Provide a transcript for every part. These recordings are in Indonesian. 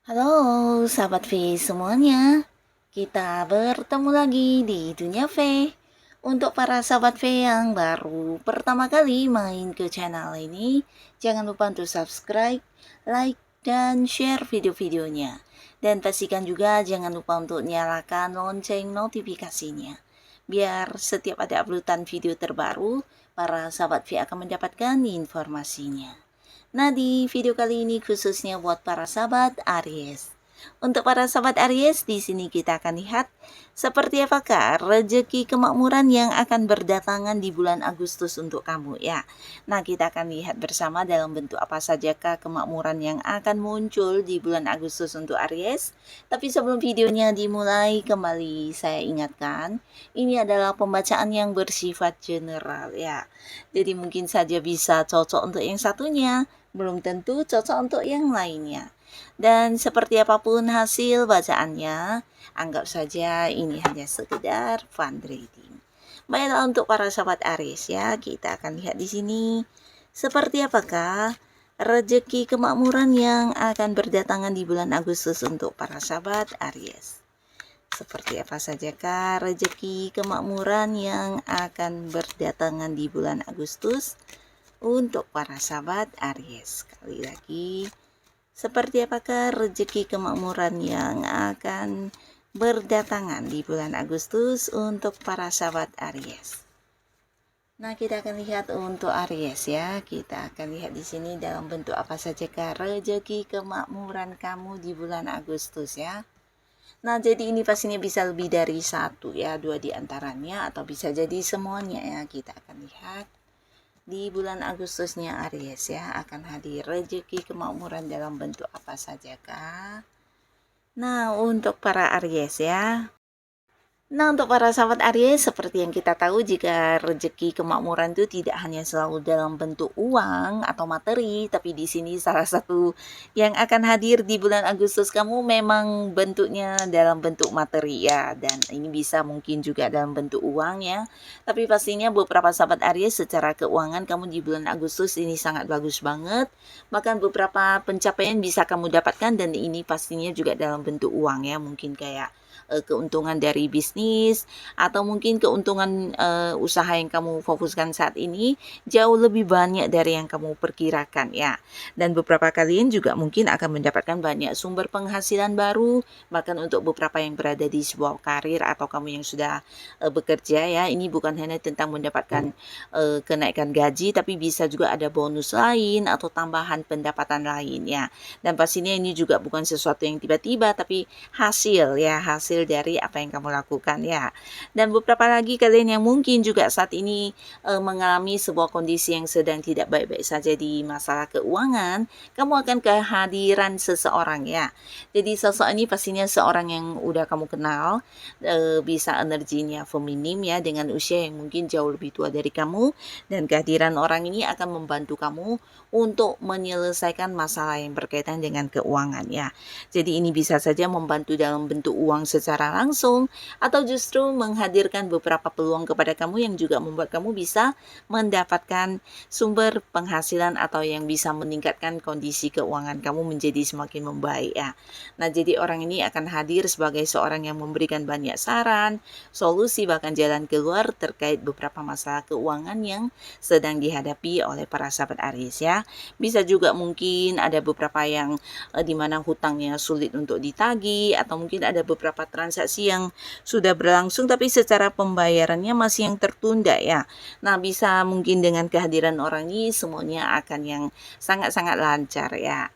Halo, sahabat V semuanya. Kita bertemu lagi di Dunia V. Untuk para sahabat V yang baru pertama kali main ke channel ini, jangan lupa untuk subscribe, like, dan share video-videonya. Dan pastikan juga jangan lupa untuk nyalakan lonceng notifikasinya. Biar setiap ada uploadan video terbaru, para sahabat V akan mendapatkan informasinya. Nah, di video kali ini khususnya buat para sahabat Aries. Untuk para sahabat Aries, di sini kita akan lihat seperti apakah rezeki kemakmuran yang akan berdatangan di bulan Agustus untuk kamu ya. Nah, kita akan lihat bersama dalam bentuk apa sajakah kemakmuran yang akan muncul di bulan Agustus untuk Aries. Tapi sebelum videonya dimulai, kembali saya ingatkan, ini adalah pembacaan yang bersifat general ya. Jadi mungkin saja bisa cocok untuk yang satunya, belum tentu cocok untuk yang lainnya. Dan seperti apapun hasil bacaannya, anggap saja ini hanya sekedar fun reading. Baiklah, untuk para sahabat Aries ya, kita akan lihat di sini seperti apakah rezeki kemakmuran yang akan berdatangan di bulan Agustus untuk para sahabat Aries. Seperti apa sajakah rezeki kemakmuran yang akan berdatangan di bulan Agustus untuk para sahabat Aries. Sekali lagi, seperti apakah rezeki kemakmuran yang akan berdatangan di bulan Agustus untuk para sahabat Aries. Nah, kita akan lihat untuk Aries ya. Kita akan lihat di sini dalam bentuk apa sajakah rezeki kemakmuran kamu di bulan Agustus ya. Nah, jadi ini pastinya bisa lebih dari satu ya, dua di antaranya, atau bisa jadi semuanya ya. Kita akan lihat di bulan Agustusnya Aries ya, akan hadir rezeki kemakmuran dalam bentuk apa sajakah. Nah, untuk para Aries ya. Nah, untuk para sahabat Aries, seperti yang kita tahu, jika rezeki kemakmuran itu tidak hanya selalu dalam bentuk uang atau materi, tapi di sini salah satu yang akan hadir di bulan Agustus kamu memang bentuknya dalam bentuk materi ya, dan ini bisa mungkin juga dalam bentuk uang ya. Tapi pastinya beberapa sahabat Aries secara keuangan kamu di bulan Agustus ini sangat bagus banget. Bahkan beberapa pencapaian bisa kamu dapatkan, dan ini pastinya juga dalam bentuk uang ya, mungkin kayak keuntungan dari bisnis atau mungkin keuntungan usaha yang kamu fokuskan saat ini jauh lebih banyak dari yang kamu perkirakan ya. Dan beberapa kalian juga mungkin akan mendapatkan banyak sumber penghasilan baru, bahkan untuk beberapa yang berada di sebuah karir atau kamu yang sudah bekerja ya, ini bukan hanya tentang mendapatkan kenaikan gaji, tapi bisa juga ada bonus lain atau tambahan pendapatan lain ya. Dan pastinya ini juga bukan sesuatu yang tiba-tiba, tapi hasil ya, hasil dari apa yang kamu lakukan ya. Dan beberapa lagi kalian yang mungkin juga saat ini mengalami sebuah kondisi yang sedang tidak baik-baik saja di masalah keuangan, kamu akan kehadiran seseorang ya. Jadi sosok ini pastinya seorang yang udah kamu kenal, bisa energinya feminim ya, dengan usia yang mungkin jauh lebih tua dari kamu, dan kehadiran orang ini akan membantu kamu untuk menyelesaikan masalah yang berkaitan dengan keuangan ya. Jadi ini bisa saja membantu dalam bentuk uang secara langsung, atau justru menghadirkan beberapa peluang kepada kamu yang juga membuat kamu bisa mendapatkan sumber penghasilan atau yang bisa meningkatkan kondisi keuangan kamu menjadi semakin membaik ya. Nah, jadi orang ini akan hadir sebagai seorang yang memberikan banyak saran, solusi, bahkan jalan keluar terkait beberapa masalah keuangan yang sedang dihadapi oleh para sahabat Aries ya. Bisa juga mungkin ada beberapa yang dimana hutangnya sulit untuk ditagih, atau mungkin ada beberapa transaksi yang sudah berlangsung tapi secara pembayarannya masih yang tertunda ya. Nah, bisa mungkin dengan kehadiran orang ini semuanya akan yang sangat-sangat lancar ya.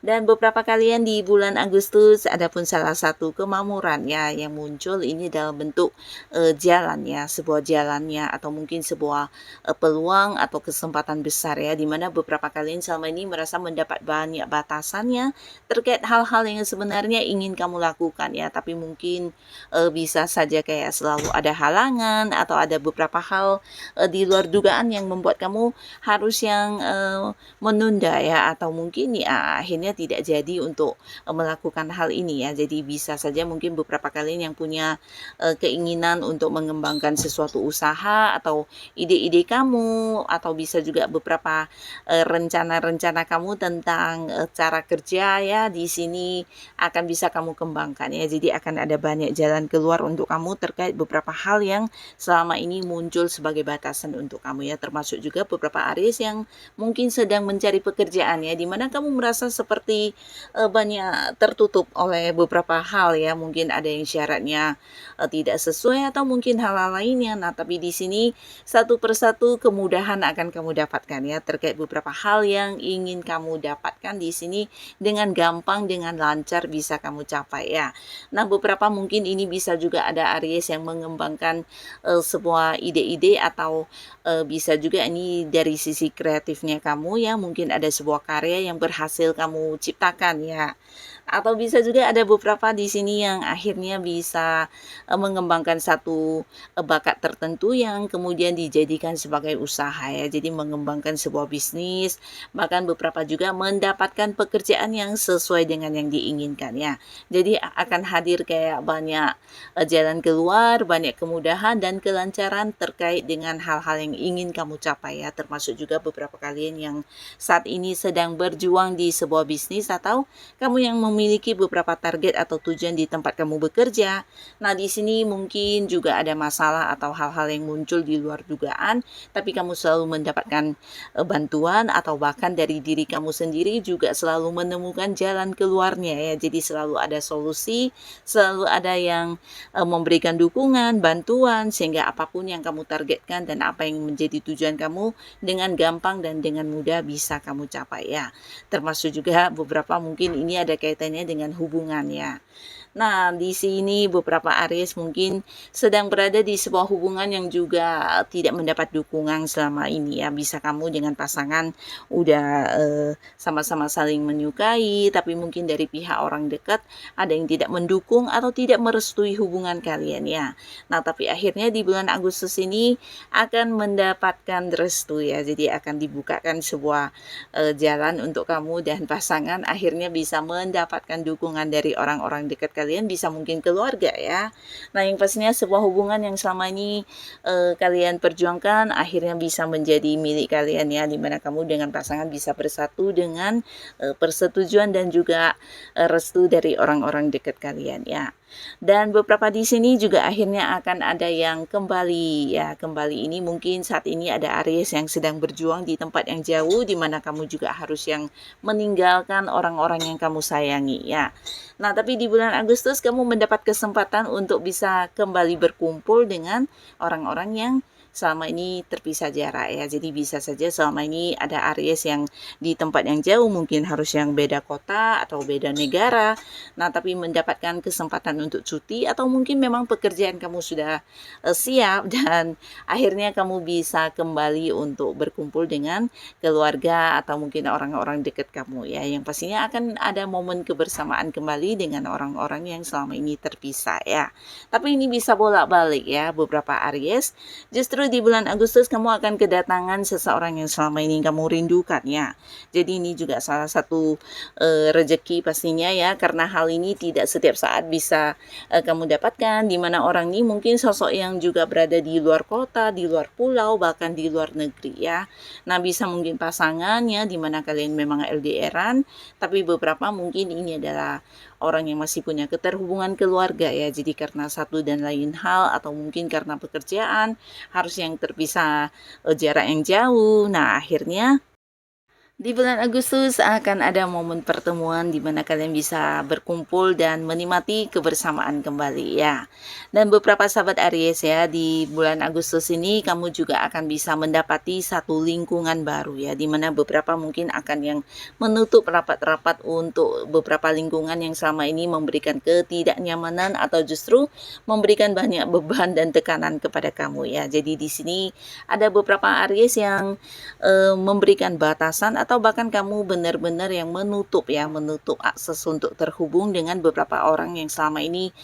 Dan beberapa kalian di bulan Agustus ada pun salah satu kemakmuran ya yang muncul ini dalam bentuk jalan ya, sebuah jalannya, atau mungkin sebuah peluang atau kesempatan besar ya, dimana beberapa kalian selama ini merasa mendapat banyak batasannya terkait hal-hal yang sebenarnya ingin kamu lakukan ya, tapi mungkin bisa saja kayak selalu ada halangan atau ada beberapa hal di luar dugaan yang membuat kamu harus yang menunda ya, atau mungkin ya akhirnya tidak jadi untuk melakukan hal ini ya. Jadi bisa saja mungkin beberapa kalian yang punya keinginan untuk mengembangkan sesuatu usaha atau ide-ide kamu, atau bisa juga beberapa rencana-rencana kamu tentang cara kerja ya, di sini akan bisa kamu kembangkan ya. Jadi akan ada banyak jalan keluar untuk kamu terkait beberapa hal yang selama ini muncul sebagai batasan untuk kamu ya, termasuk juga beberapa Aries yang mungkin sedang mencari pekerjaan ya, dimana kamu merasa seperti banyak tertutup oleh beberapa hal ya, mungkin ada yang syaratnya tidak sesuai atau mungkin hal-hal lainnya. Nah, tapi di sini satu persatu kemudahan akan kamu dapatkan ya, terkait beberapa hal yang ingin kamu dapatkan di sini dengan gampang, dengan lancar bisa kamu capai ya. Nah, beberapa mungkin ini bisa juga ada Aries yang mengembangkan sebuah ide-ide, atau bisa juga ini dari sisi kreatifnya kamu ya, mungkin ada sebuah karya yang berhasil kamu ciptakan ya. Atau bisa juga ada beberapa di sini yang akhirnya bisa mengembangkan satu bakat tertentu yang kemudian dijadikan sebagai usaha ya. Jadi mengembangkan sebuah bisnis, bahkan beberapa juga mendapatkan pekerjaan yang sesuai dengan yang diinginkan ya. Jadi akan hadir kayak banyak jalan keluar, banyak kemudahan dan kelancaran terkait dengan hal-hal yang ingin kamu capai ya. Termasuk juga beberapa kalian yang saat ini sedang berjuang di sebuah bisnis, atau kamu yang memiliki beberapa target atau tujuan di tempat kamu bekerja. Nah, di sini mungkin juga ada masalah atau hal-hal yang muncul di luar dugaan, tapi kamu selalu mendapatkan bantuan, atau bahkan dari diri kamu sendiri juga selalu menemukan jalan keluarnya ya. Jadi selalu ada solusi, selalu ada yang memberikan dukungan, bantuan, sehingga apapun yang kamu targetkan dan apa yang menjadi tujuan kamu dengan gampang dan dengan mudah bisa kamu capai ya. Termasuk juga beberapa mungkin ini ada kaitannya dengan hubungan ya. Nah, di sini beberapa Aries mungkin sedang berada di sebuah hubungan yang juga tidak mendapat dukungan selama ini ya. Bisa kamu dengan pasangan udah sama-sama saling menyukai, tapi mungkin dari pihak orang dekat ada yang tidak mendukung atau tidak merestui hubungan kalian ya. Nah, tapi akhirnya di bulan Agustus ini akan mendapatkan restu ya. Jadi akan dibukakan sebuah jalan untuk kamu dan pasangan akhirnya bisa mendapatkan dukungan dari orang-orang dekat kalian, bisa mungkin keluarga ya. Nah, yang pastinya sebuah hubungan yang selama ini kalian perjuangkan akhirnya bisa menjadi milik kalian ya, dimana kamu dengan pasangan bisa bersatu dengan persetujuan dan juga restu dari orang-orang dekat kalian ya. Dan beberapa di sini juga akhirnya akan ada yang kembali ya. Kembali ini mungkin saat ini ada Aries yang sedang berjuang di tempat yang jauh, di mana kamu juga harus yang meninggalkan orang-orang yang kamu sayangi ya. Nah, tapi di bulan Agustus kamu mendapat kesempatan untuk bisa kembali berkumpul dengan orang-orang yang selama ini terpisah jarak ya. Jadi bisa saja selama ini ada Aries yang di tempat yang jauh, mungkin harus yang beda kota atau beda negara. Nah, tapi mendapatkan kesempatan untuk cuti, atau mungkin memang pekerjaan kamu sudah siap dan akhirnya kamu bisa kembali untuk berkumpul dengan keluarga atau mungkin orang-orang dekat kamu ya. Yang pastinya akan ada momen kebersamaan kembali dengan orang-orang yang selama ini terpisah ya. Tapi ini bisa bolak-balik ya, beberapa Aries. Justru di bulan Agustus kamu akan kedatangan seseorang yang selama ini kamu rindukan ya. Jadi ini juga salah satu rezeki pastinya ya, karena hal ini tidak setiap saat bisa kamu dapatkan, di mana orang ini mungkin sosok yang juga berada di luar kota, di luar pulau, bahkan di luar negeri ya. Nah, bisa mungkin pasangannya di mana kalian memang LDRan, tapi beberapa mungkin ini adalah orang yang masih punya keterhubungan keluarga ya. Jadi karena satu dan lain hal, atau mungkin karena pekerjaan harus yang terpisah jarak yang jauh. Nah, akhirnya di bulan Agustus akan ada momen pertemuan di mana kalian bisa berkumpul dan menikmati kebersamaan kembali ya. Dan beberapa sahabat Aries ya, di bulan Agustus ini kamu juga akan bisa mendapati satu lingkungan baru ya, di mana beberapa mungkin akan yang menutup rapat-rapat untuk beberapa lingkungan yang selama ini memberikan ketidaknyamanan atau justru memberikan banyak beban dan tekanan kepada kamu ya. Jadi di sini ada beberapa Aries yang memberikan batasan atau bahkan kamu benar-benar yang menutup akses untuk terhubung dengan beberapa orang yang selama ini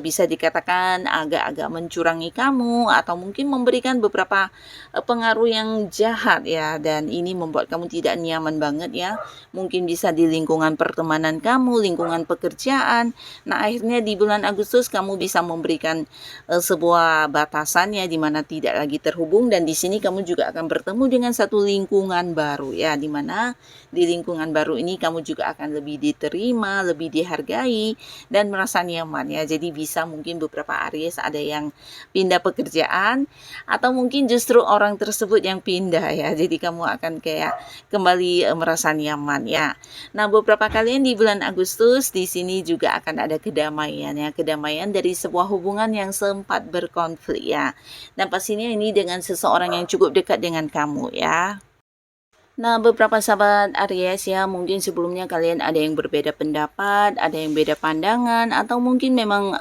bisa dikatakan agak-agak mencurangi kamu atau mungkin memberikan beberapa pengaruh yang jahat ya, dan ini membuat kamu tidak nyaman banget ya. Mungkin bisa di lingkungan pertemanan kamu, lingkungan pekerjaan. Nah, akhirnya di bulan Agustus kamu bisa memberikan sebuah batasan ya, di mana tidak lagi terhubung, dan di sini kamu juga akan bertemu dengan satu lingkungan baru ya, di mana di lingkungan baru ini kamu juga akan lebih diterima, lebih dihargai dan merasa nyaman ya. Jadi bisa mungkin beberapa Aries ada yang pindah pekerjaan atau mungkin justru orang tersebut yang pindah ya. Jadi kamu akan kayak kembali merasa nyaman ya. Nah, beberapa kalian di bulan Agustus di sini juga akan ada kedamaian ya, kedamaian dari sebuah hubungan yang sempat berkonflik ya. Dan pastinya ini dengan seseorang yang cukup dekat dengan kamu ya. Nah, beberapa sahabat Aries ya, mungkin sebelumnya kalian ada yang berbeda pendapat, ada yang beda pandangan, atau mungkin memang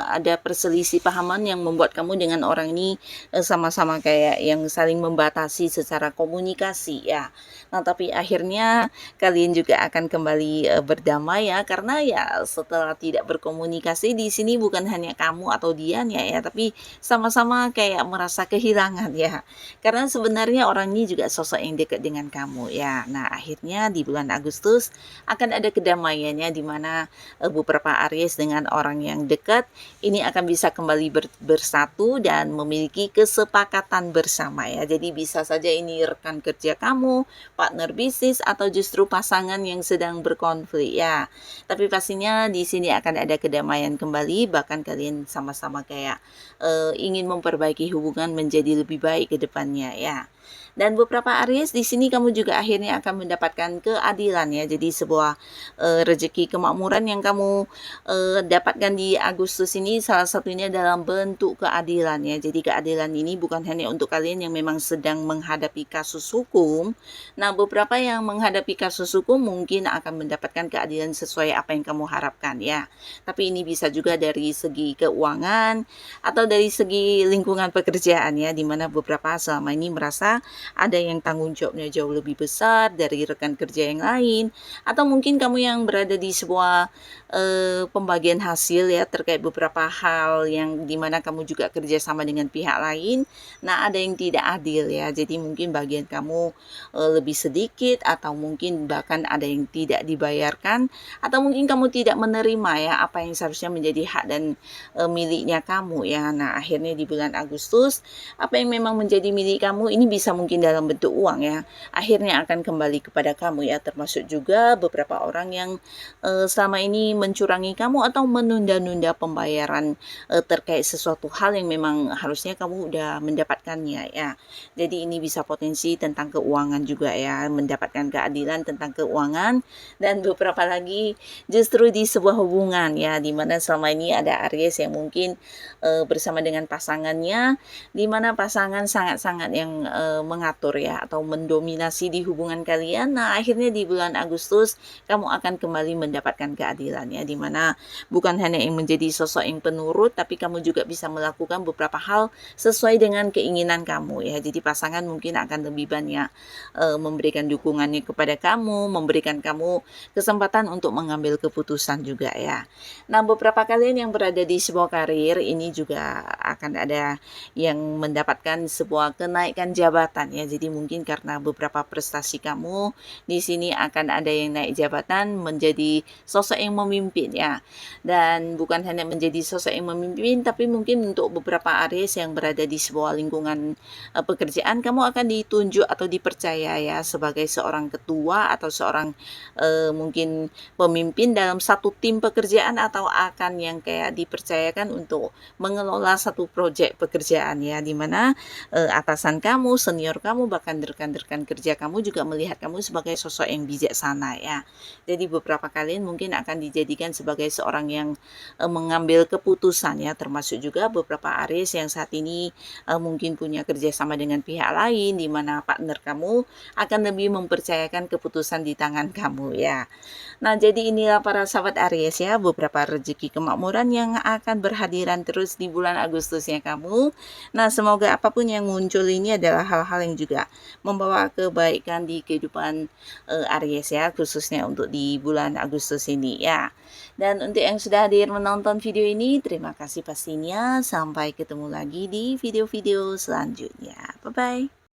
ada perselisih pahaman yang membuat kamu dengan orang ini sama-sama kayak yang saling membatasi secara komunikasi ya. Nah, tapi akhirnya kalian juga akan kembali berdamai ya, karena ya setelah tidak berkomunikasi di sini bukan hanya kamu atau dia ya, tapi sama-sama kayak merasa kehilangan ya. Karena sebenarnya orang ini juga sosok yang dekat dengan kamu ya. Nah, akhirnya di bulan Agustus akan ada kedamaiannya, di mana beberapa Aries dengan orang yang dekat ini akan bisa kembali bersatu dan memiliki kesepakatan bersama ya. Jadi bisa saja ini rekan kerja kamu, partner bisnis, atau justru pasangan yang sedang berkonflik ya. Tapi pastinya di sini akan ada kedamaian kembali, bahkan kalian sama-sama kayak ingin memperbaiki hubungan menjadi lebih baik ke depannya ya. Dan beberapa Aries di sini kamu juga akhirnya akan mendapatkan keadilan ya. Jadi sebuah rezeki kemakmuran yang kamu dapatkan di Agustus ini salah satunya dalam bentuk keadilan ya. Jadi keadilan ini bukan hanya untuk kalian yang memang sedang menghadapi kasus hukum. Nah, beberapa yang menghadapi kasus hukum mungkin akan mendapatkan keadilan sesuai apa yang kamu harapkan ya. Tapi ini bisa juga dari segi keuangan atau dari segi lingkungan pekerjaan ya, di mana beberapa selama ini merasa ada yang tanggung jawabnya jauh lebih besar dari rekan kerja yang lain, atau mungkin kamu yang berada di sebuah pembagian hasil ya terkait beberapa hal yang dimana kamu juga kerja sama dengan pihak lain. Nah, ada yang tidak adil ya, jadi mungkin bagian kamu lebih sedikit, atau mungkin bahkan ada yang tidak dibayarkan, atau mungkin kamu tidak menerima ya apa yang seharusnya menjadi hak dan miliknya kamu ya. Nah, akhirnya di bulan Agustus apa yang memang menjadi milik kamu ini bisa mungkin dalam bentuk uang ya, akhirnya akan kembali kepada kamu ya. Termasuk juga beberapa orang yang selama ini mencurangi kamu atau menunda-nunda pembayaran terkait sesuatu hal yang memang harusnya kamu udah mendapatkannya ya. Jadi ini bisa potensi tentang keuangan juga ya, mendapatkan keadilan tentang keuangan. Dan beberapa lagi justru di sebuah hubungan ya, dimana selama ini ada Aries yang mungkin bersama dengan pasangannya, dimana pasangan sangat-sangat yang mengatur ya atau mendominasi di hubungan kalian. Nah, akhirnya di bulan Agustus kamu akan kembali mendapatkan keadilan ya, dimana bukan hanya yang menjadi sosok yang penurut, tapi kamu juga bisa melakukan beberapa hal sesuai dengan keinginan kamu ya. Jadi pasangan mungkin akan lebih banyak memberikan dukungannya kepada kamu, memberikan kamu kesempatan untuk mengambil keputusan juga ya. Nah, beberapa kalian yang berada di sebuah karir ini juga akan ada yang mendapatkan sebuah kenaikan jabatan ya. Jadi mungkin karena beberapa prestasi kamu di sini akan ada yang naik jabatan menjadi sosok yang memimpin ya. Dan bukan hanya menjadi sosok yang memimpin, tapi mungkin untuk beberapa Aries yang berada di sebuah lingkungan pekerjaan, kamu akan ditunjuk atau dipercaya ya sebagai seorang ketua atau seorang mungkin pemimpin dalam satu tim pekerjaan, atau akan yang kayak dipercayakan untuk mengelola satu proyek pekerjaan ya, dimana atasan kamu, senior kamu, bahkan rekan-rekan kerja kamu juga melihat kamu sebagai sosok yang bijaksana ya. Jadi beberapa kalian mungkin akan dijadikan sebagai seorang yang mengambil keputusan ya, termasuk juga beberapa Aries yang saat ini mungkin punya kerjasama dengan pihak lain, di mana partner kamu akan lebih mempercayakan keputusan di tangan kamu ya. Nah, jadi inilah para sahabat Aries ya, beberapa rezeki kemakmuran yang akan berhadiran terus di bulan Agustusnya kamu. Nah, semoga apapun yang muncul ini adalah hal hal-hal yang juga membawa kebaikan di kehidupan Aries ya, khususnya untuk di bulan Agustus ini ya. Dan untuk yang sudah hadir menonton video ini, terima kasih pastinya. Sampai ketemu lagi di video-video selanjutnya. Bye-bye.